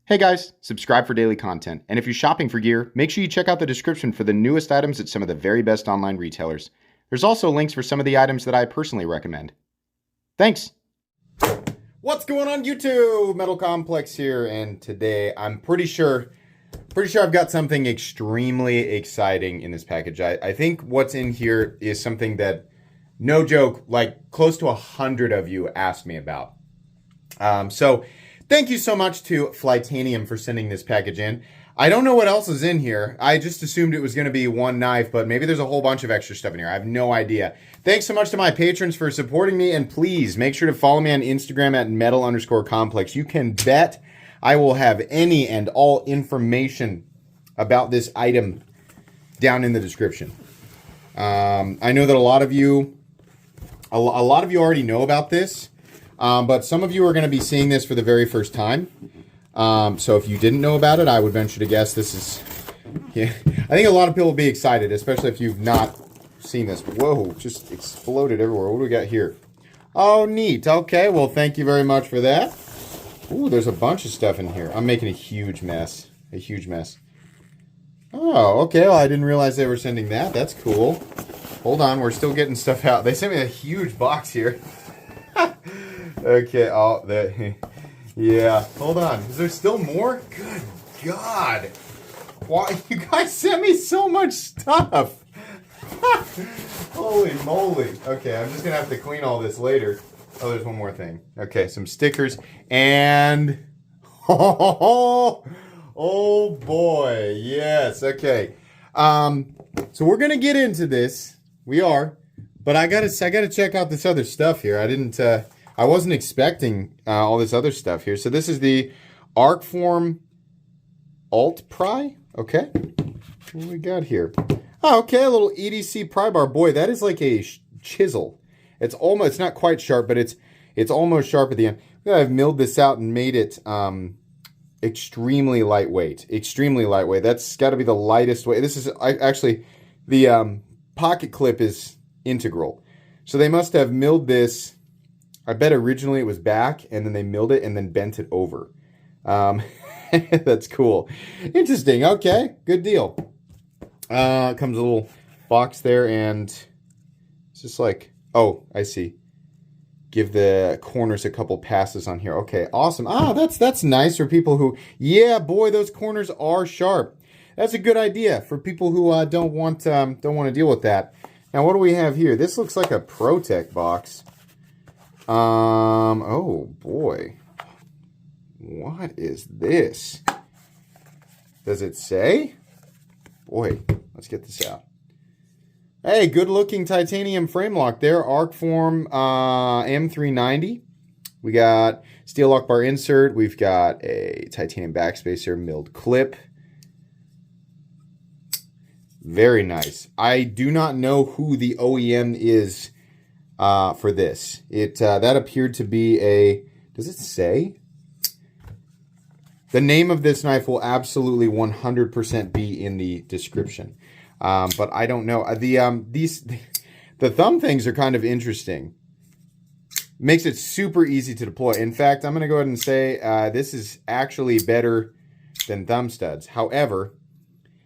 Hey guys, subscribe for daily content, and if you're shopping for gear, make sure you check out the description for the newest items at some of the very best online retailers. There's also links for some of the items that I personally recommend. Thanks! What's going on YouTube? Metal Complex here, and today I'm pretty sure I've got something extremely exciting in this package. I think what's in here is something that, no joke, like close to 100 of you asked me about. So thank you so much to Flytanium for sending this package in. I don't know what else is in here. I just assumed it was going to be one knife, but maybe there's a whole bunch of extra stuff in here. I have no idea. Thanks so much to my patrons for supporting me, and please make sure to follow me on Instagram at metal_complex. You can bet I will have any and all information about this item down in the description. I know that a lot of you already know about this. But some of you are going to be seeing this for the very first time. So if you didn't know about it, I would venture to guess this is... Yeah, I think a lot of people will be excited, especially if you've not seen this. Whoa, just exploded everywhere. What do we got here? Oh, neat. Okay, well, thank you very much for that. Ooh, there's a bunch of stuff in here. I'm making a huge mess. A huge mess. Oh, okay. Well, I didn't realize they were sending that. That's cool. Hold on, we're still getting stuff out. They sent me a huge box here. Okay, yeah, hold on. Is there still more? Good God. Why, you guys sent me so much stuff. Holy moly. Okay, I'm just gonna have to clean all this later. Oh, there's one more thing. Okay, some stickers, and... Oh boy, yes, okay. So we're gonna get into this. We are. But I gotta check out this other stuff here. I wasn't expecting all this other stuff here. So this is the Arcform Alt Pry. Okay. What do we got here? Oh, okay, a little EDC pry bar. Boy, that is like a chisel. It's not quite sharp, but it's almost sharp at the end. I've milled this out and made it extremely lightweight. Extremely lightweight. That's got to be the lightest way. This is actually the pocket clip is integral. So they must have milled this. I bet originally it was back, and then they milled it and then bent it over. That's cool. Interesting. Okay, good deal. Comes a little box there, and it's just like, oh, I see. Give the corners a couple passes on here. Okay, awesome. That's nice for people who, yeah, boy, those corners are sharp. That's a good idea for people who don't want to deal with that. Now, what do we have here? This looks like a ProTech box. Oh boy. What is this? Does it say? Boy, let's get this out. Hey, good looking titanium frame lock there. Arcform M390. We got steel lock bar insert. We've got a titanium backspacer milled clip. Very nice. I do not know who the OEM is for this. That appeared to be a... Does it say? The name of this knife will absolutely 100% be in the description. But I don't know. The thumb things are kind of interesting. Makes it super easy to deploy. In fact, I'm going to go ahead and say this is actually better than thumb studs. However,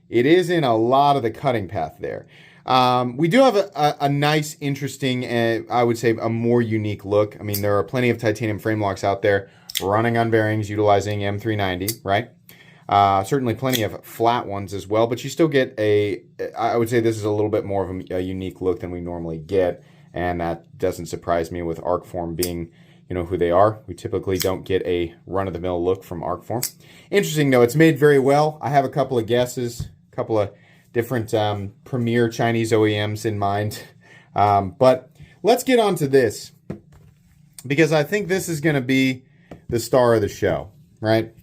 it is in a lot of the cutting path there. We do have a nice, interesting, I would say a more unique look. I mean, there are plenty of titanium frame locks out there running on bearings utilizing M390, right? Certainly plenty of flat ones as well, but you still get I would say this is a little bit more of a unique look than we normally get, and that doesn't surprise me with Arcform being, you know, who they are. We typically don't get a run-of-the-mill look from Arcform. Interesting, though. It's made very well. I have a couple of guesses, a couple of different premier Chinese OEMs in mind. But let's get on to this, because I think this is going to be the star of the show, right?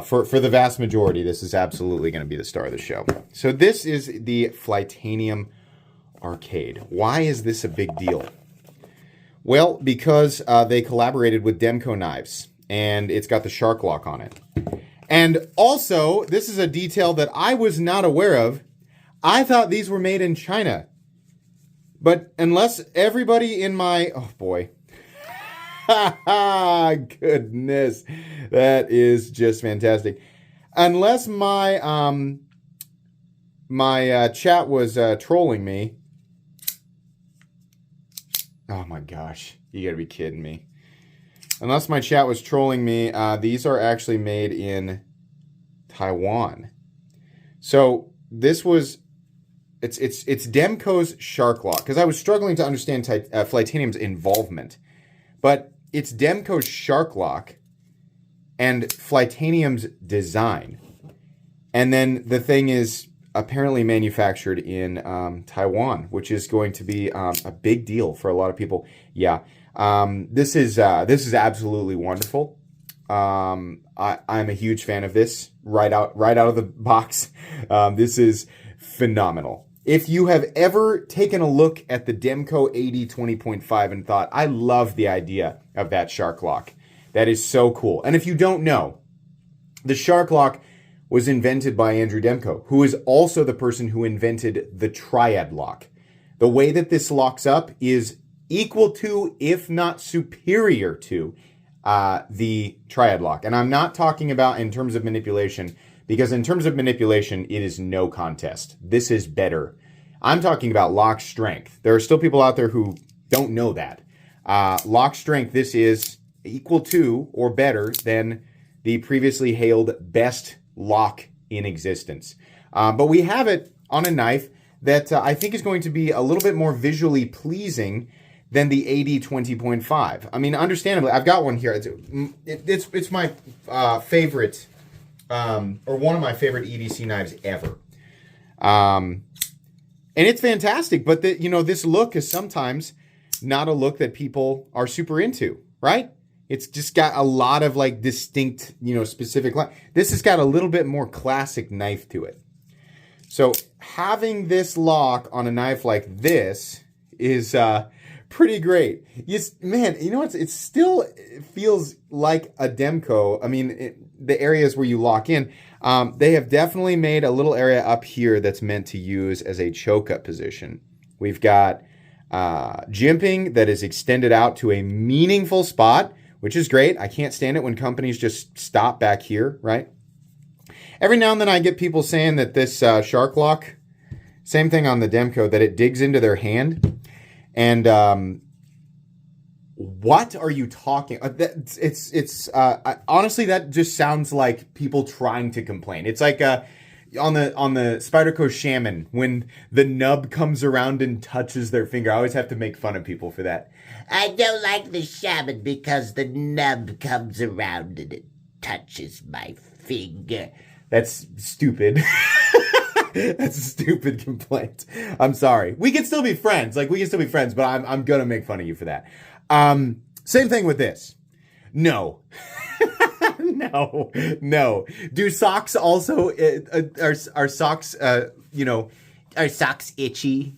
For the vast majority, this is absolutely going to be the star of the show. So this is the Flytanium Arcade. Why is this a big deal? Well, because they collaborated with Demko knives, and it's got the shark lock on it. And also, this is a detail that I was not aware of. I thought these were made in China. But unless everybody in my... Oh, boy. Goodness, that is just fantastic. Unless my chat was trolling me. Oh my gosh, you gotta be kidding me. Unless my chat was trolling me, these are actually made in Taiwan. So this was, it's Demko's Shark Lock, because I was struggling to understand Flytanium's involvement. But it's Demko's Shark Lock and Flytanium's design. And then the thing is apparently manufactured in Taiwan, which is going to be a big deal for a lot of people. Yeah, this is absolutely wonderful. I'm a huge fan of this right out of the box. This is phenomenal. If you have ever taken a look at the Demko AD 20.5 and thought, I love the idea of that Shark Lock, that is so cool. And if you don't know, the Shark Lock was invented by Andrew Demko, who is also the person who invented the Triad Lock. The way that this locks up is equal to, if not superior to, the Triad Lock. And I'm not talking about in terms of manipulation, because in terms of manipulation, it is no contest. This is better. I'm talking about lock strength. There are still people out there who don't know that. Lock strength, this is equal to or better than the previously hailed best lock in existence. But we have it on a knife that I think is going to be a little bit more visually pleasing than the AD 20.5. I mean, understandably, I've got one here. It's my favorite, or one of my favorite EDC knives ever. And it's fantastic, but this look is sometimes not a look that people are super into, right? It's just got a lot of like distinct, specific. This has got a little bit more classic knife to it. So having this lock on a knife like this is pretty great. Yes, man, you know what? It still feels like a Demko. I mean, the areas where you lock in, they have definitely made a little area up here that's meant to use as a choke-up position. We've got jimping that is extended out to a meaningful spot, which is great. I can't stand it when companies just stop back here, right? Every now and then I get people saying that this Shark Lock, same thing on the Demko, that it digs into their hand. And what are you talking? Honestly, that just sounds like people trying to complain. It's like on the Spyderco Shaman, when the nub comes around and touches their finger. I always have to make fun of people for that. I don't like the Shaman because the nub comes around and it touches my finger. That's stupid. That's a stupid complaint. I'm sorry. We can still be friends. Like, we can still be friends, but I'm gonna make fun of you for that. Same thing with this. No. No. Do socks also, are socks, are socks itchy,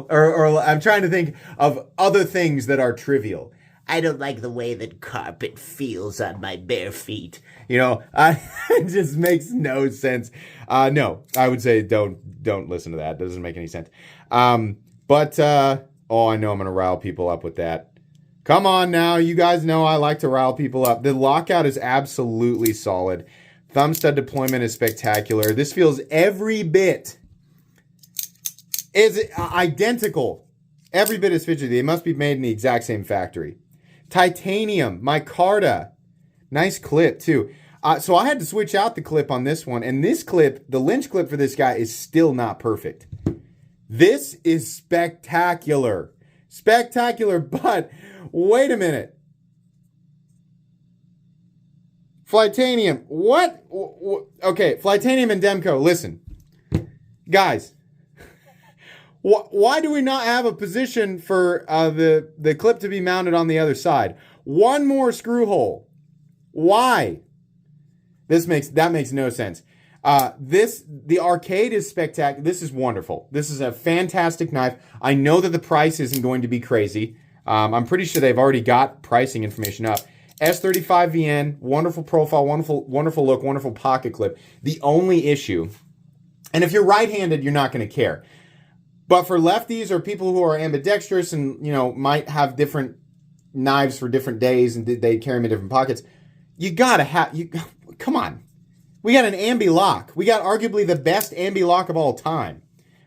or I'm trying to think of other things that are trivial. I don't like the way that carpet feels on my bare feet. It just makes no sense. No, I would say don't listen to that. It doesn't make any sense. I know I'm going to rile people up with that. Come on now. You guys know I like to rile people up. The lockout is absolutely solid. Thumb stud deployment is spectacular. This feels every bit is identical. Every bit is fidgety. They must be made in the exact same factory. Titanium, micarta. Nice clip, too. So I had to switch out the clip on this one. And this clip, the Lynch clip for this guy, is still not perfect. This is spectacular. Spectacular, but wait a minute. Flytanium. What? Okay, Flytanium and Demko, listen. Guys, why do we not have a position for the clip to be mounted on the other side? One more screw hole. Why? That makes no sense. The arcade is spectacular. This is wonderful. This is a fantastic knife. I know that the price isn't going to be crazy. I'm pretty sure they've already got pricing information up. S35VN, wonderful profile, wonderful look, wonderful pocket clip. The only issue, and if you're right-handed, you're not going to care. But for lefties or people who are ambidextrous and, might have different knives for different days and they carry them in different pockets. You gotta have, come on. We got an Ambi lock. We got arguably the best Ambi lock of all time,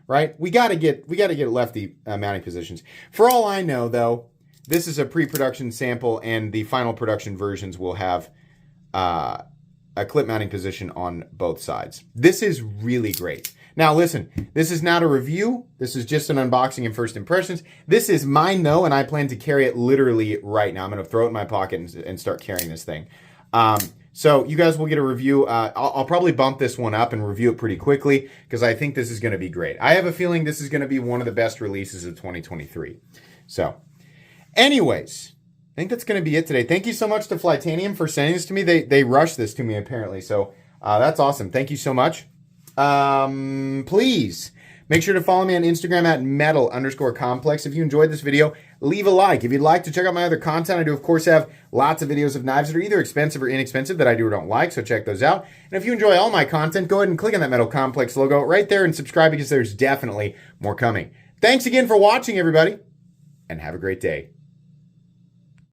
right? We gotta get lefty mounting positions. For all I know, though, this is a pre-production sample, and the final production versions will have a clip mounting position on both sides. This is really great. Now, listen, this is not a review. This is just an unboxing and first impressions. This is mine, though, and I plan to carry it literally right now. I'm going to throw it in my pocket and start carrying this thing. So you guys will get a review. I'll probably bump this one up and review it pretty quickly because I think this is going to be great. I have a feeling this is going to be one of the best releases of 2023. So, anyways, I think that's going to be it today. Thank you so much to Flytanium for sending this to me. They rushed this to me apparently, so that's awesome. Thank you so much. Please make sure to follow me on Instagram at metal_complex. If you enjoyed this video, leave a like. If you'd like to check out my other content, I do, of course, have lots of videos of knives that are either expensive or inexpensive that I do or don't like, so check those out. And if you enjoy all my content, go ahead and click on that Metal Complex logo right there and subscribe because there's definitely more coming. Thanks again for watching, everybody, and have a great day.